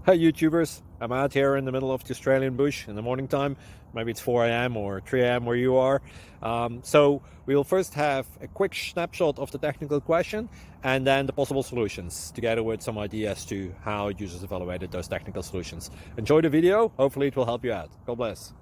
Hi YouTubers, I'm out here in the middle of the Australian bush in the morning time. Maybe it's 4 a.m. or 3 a.m. where you are. So we'll first have a quick snapshot of the technical question and then the possible solutions, together with some ideas to how users evaluated those technical solutions. Enjoy the video, hopefully it will help you out. God bless.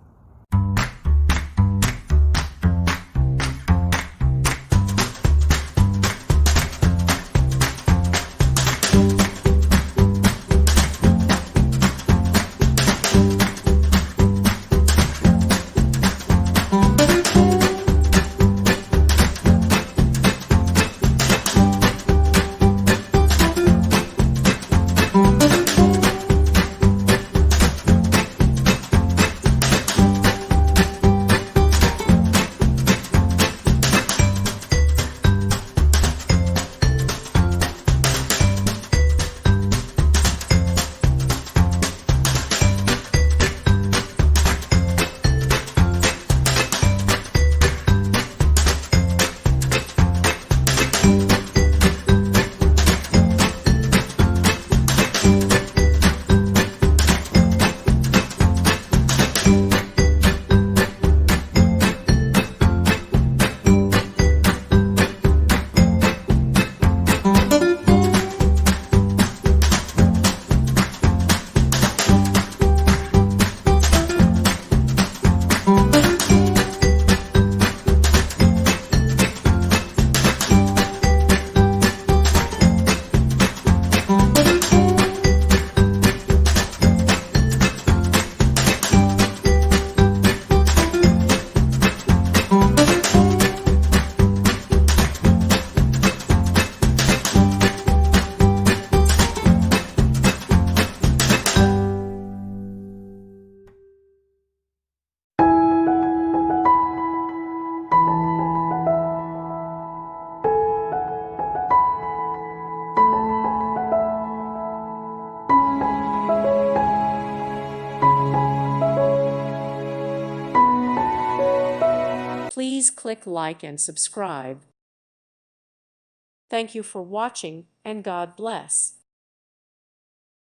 Please click like and subscribe. Thank you for watching, and God bless.